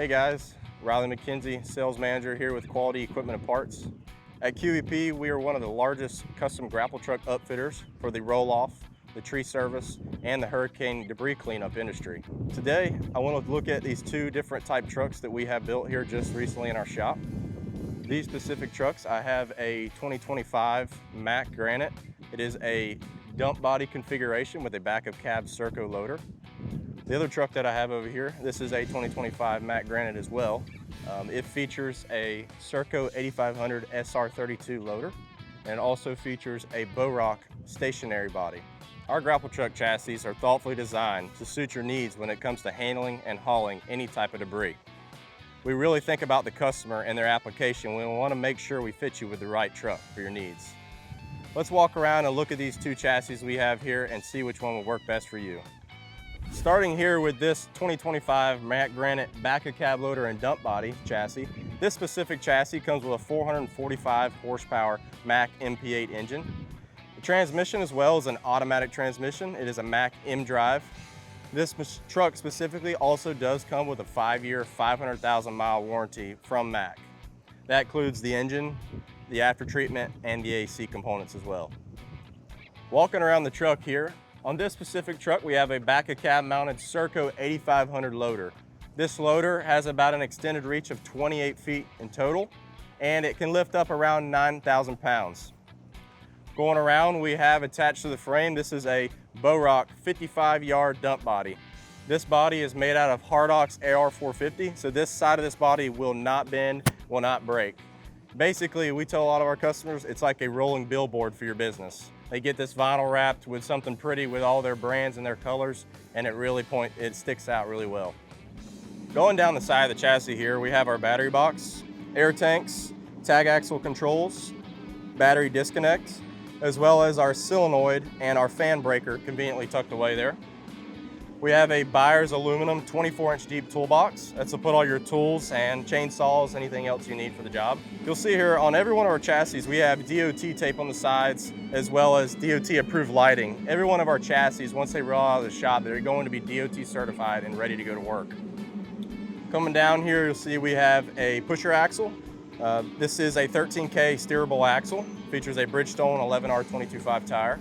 Hey guys, Rylee Mckenzie, sales manager here with Quality Equipment and Parts. At QEP, we are one of the largest custom grapple truck upfitters for the roll-off, the tree service, and the hurricane debris cleanup industry. Today, I want to look at these two different type trucks that we have built here just recently in our shop. These specific trucks, I have a 2025 Mack Granite. It is a dump body configuration with a backup cab SERCO loader. The other truck that I have over here, this is a 2025 Mack Granite as well. It features a SERCO 8500 SR32 loader, and it also features a Rock stationary body. Our grapple truck chassis are thoughtfully designed to suit your needs when it comes to handling and hauling any type of debris. We really think about the customer and their application. We want to make sure we fit you with the right truck for your needs. Let's walk around and look at these two chassis we have here and see which one will work best for you. Starting here with this 2025 Mack Granite backup cab loader and dump body chassis. This specific chassis comes with a 445 horsepower Mack MP8 engine. The transmission as well is an automatic transmission. It is a Mack M-Drive. This truck specifically also does come with a 5-year, 500,000 mile warranty from Mack. That includes the engine, the after treatment, and the AC components as well. Walking around the truck here, on this specific truck, we have a backup cab mounted SERCO 8500 loader. This loader has about an extended reach of 28 feet in total, and it can lift up around 9,000 pounds. Going around, we have attached to the frame, this is a Rock 55-yard dump body. This body is made out of Hardox AR450, so this side of this body will not bend, will not break. Basically, we tell a lot of our customers, it's like a rolling billboard for your business. They get this vinyl wrapped with something pretty with all their brands and their colors, and it sticks out really well. Going down the side of the chassis here, we have our battery box, air tanks, tag axle controls, battery disconnect, as well as our solenoid and our fan breaker conveniently tucked away there. We have a Byers aluminum 24-inch deep toolbox. That's to put all your tools and chainsaws, anything else you need for the job. You'll see here on every one of our chassis, we have DOT tape on the sides, as well as DOT approved lighting. Every one of our chassis, once they roll out of the shop, they're going to be DOT certified and ready to go to work. Coming down here, you'll see we have a pusher axle. This is a 13K steerable axle. Features a Bridgestone 11R22.5 tire.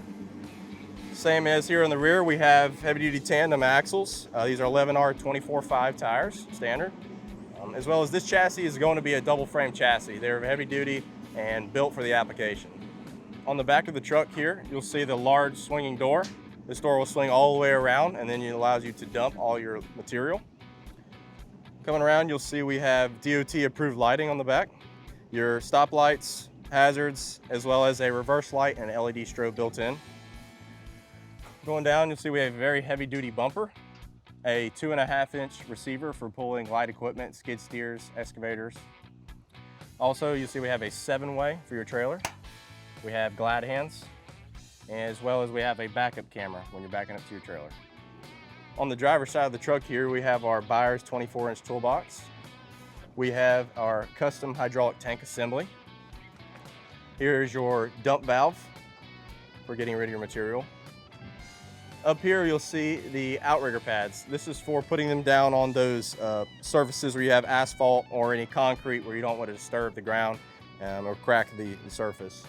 Same as here in the rear, we have heavy-duty tandem axles. These are 11R24.5 tires, standard. As well as this chassis is going to be a double frame chassis. They're heavy-duty and built for the application. On the back of the truck here, you'll see the large swinging door. This door will swing all the way around, and then it allows you to dump all your material. Coming around, you'll see we have DOT approved lighting on the back, your stop lights, hazards, as well as a reverse light and LED strobe built in. Going down, you'll see we have a very heavy-duty bumper, a 2.5-inch receiver for pulling light equipment, skid steers, excavators. Also, you'll see we have a 7-way for your trailer. We have glad hands, as well as we have a backup camera when you're backing up to your trailer. On the driver's side of the truck here, we have our Byers 24-inch toolbox. We have our custom hydraulic tank assembly. Here's your dump valve for getting rid of your material. Up here, you'll see the outrigger pads. This is for putting them down on those surfaces where you have asphalt or any concrete where you don't want to disturb the ground or crack the surface.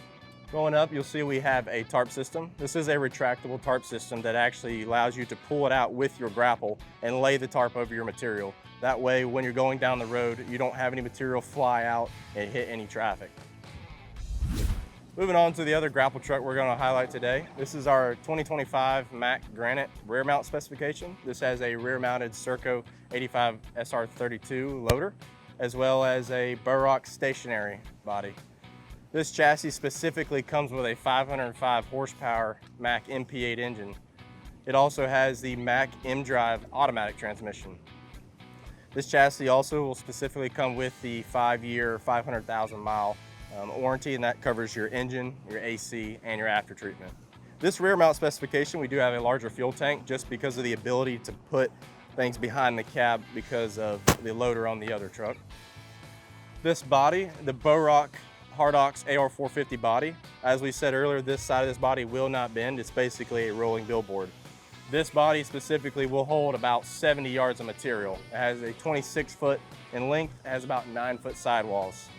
Going up, you'll see we have a tarp system. This is a retractable tarp system that actually allows you to pull it out with your grapple and lay the tarp over your material. That way, when you're going down the road, you don't have any material fly out and hit any traffic. Moving on to the other grapple truck we're going to highlight today. This is our 2025 Mack Granite rear mount specification. This has a rear mounted SERCO 85 SR32 loader, as well as a Rock stationary body. This chassis specifically comes with a 505 horsepower Mack MP8 engine. It also has the Mack M-Drive automatic transmission. This chassis also will specifically come with the 5-year, 500,000 mile warranty, and that covers your engine, your AC, and your after treatment. This rear mount specification, we do have a larger fuel tank just because of the ability to put things behind the cab because of the loader on the other truck. This body, the Rock Hardox AR450 body, as we said earlier, this side of this body will not bend. It's basically a rolling billboard. This body specifically will hold about 70 yards of material. It has a 26-foot In length, it has about 9-foot sidewalls.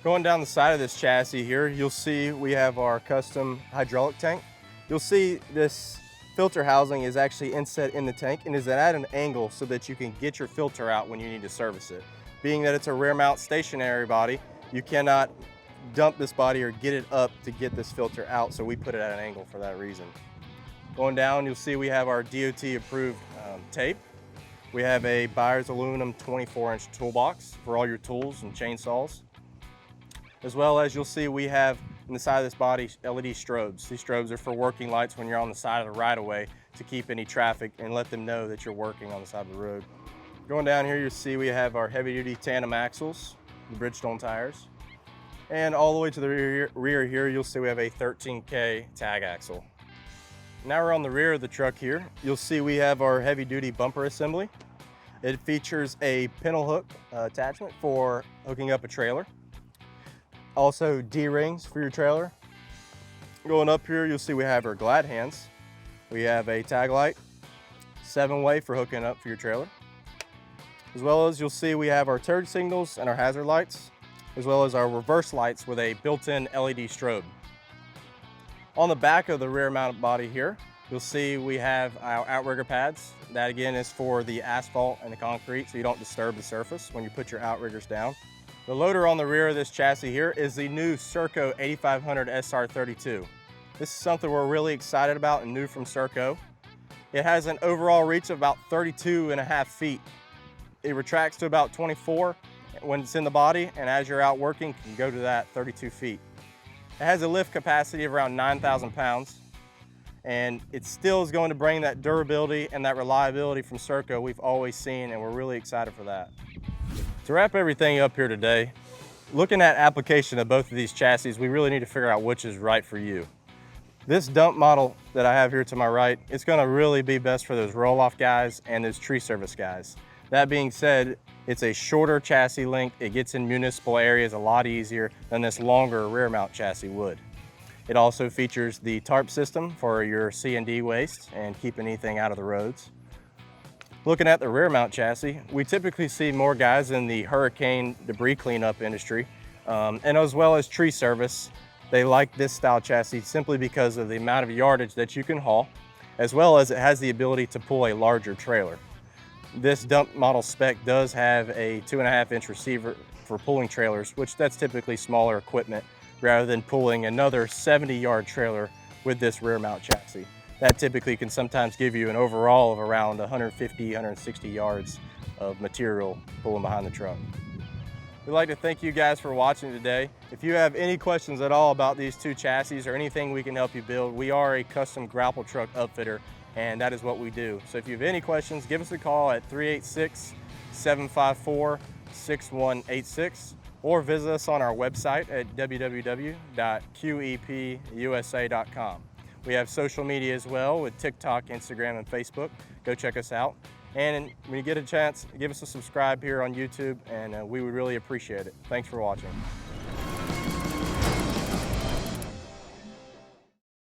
Going down the side of this chassis here, you'll see we have our custom hydraulic tank. You'll see this filter housing is actually inset in the tank and is at an angle so that you can get your filter out when you need to service it. Being that it's a rear mount stationary body, you cannot dump this body or get it up to get this filter out, so we put it at an angle for that reason. Going down, you'll see we have our DOT approved tape. We have a buyer's aluminum 24-inch toolbox for all your tools and chainsaws. As well as you'll see we have in the side of this body LED strobes. These strobes are for working lights when you're on the side of the right-of-way to keep any traffic and let them know that you're working on the side of the road. Going down here, you'll see we have our heavy-duty tandem axles, the Bridgestone tires. And all the way to the rear here, you'll see we have a 13K tag axle. Now we're on the rear of the truck here. You'll see we have our heavy-duty bumper assembly. It features a pintle hook attachment for hooking up a trailer. Also D-rings for your trailer. Going up here, you'll see we have our glad hands. We have a tag light, 7-way for hooking up for your trailer. As well as you'll see we have our turn signals and our hazard lights, as well as our reverse lights with a built-in LED strobe. On the back of the rear mounted body here, you'll see we have our outrigger pads. That again is for the asphalt and the concrete so you don't disturb the surface when you put your outriggers down. The loader on the rear of this chassis here is the new SERCO 8500 SR32. This is something we're really excited about and new from SERCO. It has an overall reach of about 32.5 feet. It retracts to about 24 when it's in the body, and as you're out working, you can go to that 32 feet. It has a lift capacity of around 9,000 pounds, and it still is going to bring that durability and that reliability from SERCO we've always seen, and we're really excited for that. To wrap everything up here today, looking at application of both of these chassis, we really need to figure out which is right for you. This dump model that I have here to my right, it's going to really be best for those roll-off guys and those tree service guys. That being said, it's a shorter chassis length. It gets in municipal areas a lot easier than this longer rear mount chassis would. It also features the tarp system for your C&D waste and keep anything out of the roads. Looking at the rear mount chassis, we typically see more guys in the hurricane debris cleanup industry, and as well as tree service. They like this style chassis simply because of the amount of yardage that you can haul, as well as it has the ability to pull a larger trailer. This dump model spec does have a 2.5-inch receiver for pulling trailers, which that's typically smaller equipment, rather than pulling another 70-yard trailer with this rear mount chassis. That typically can sometimes give you an overall of around 150, 160 yards of material pulling behind the truck. We'd like to thank you guys for watching today. If you have any questions at all about these two chassis or anything we can help you build, we are a custom grapple truck upfitter, and that is what we do. So if you have any questions, give us a call at 386-754-6186 or visit us on our website at www.qepusa.com. We have social media as well with TikTok, Instagram, and Facebook. Go check us out. And when you get a chance, give us a subscribe here on YouTube, and we would really appreciate it. Thanks for watching.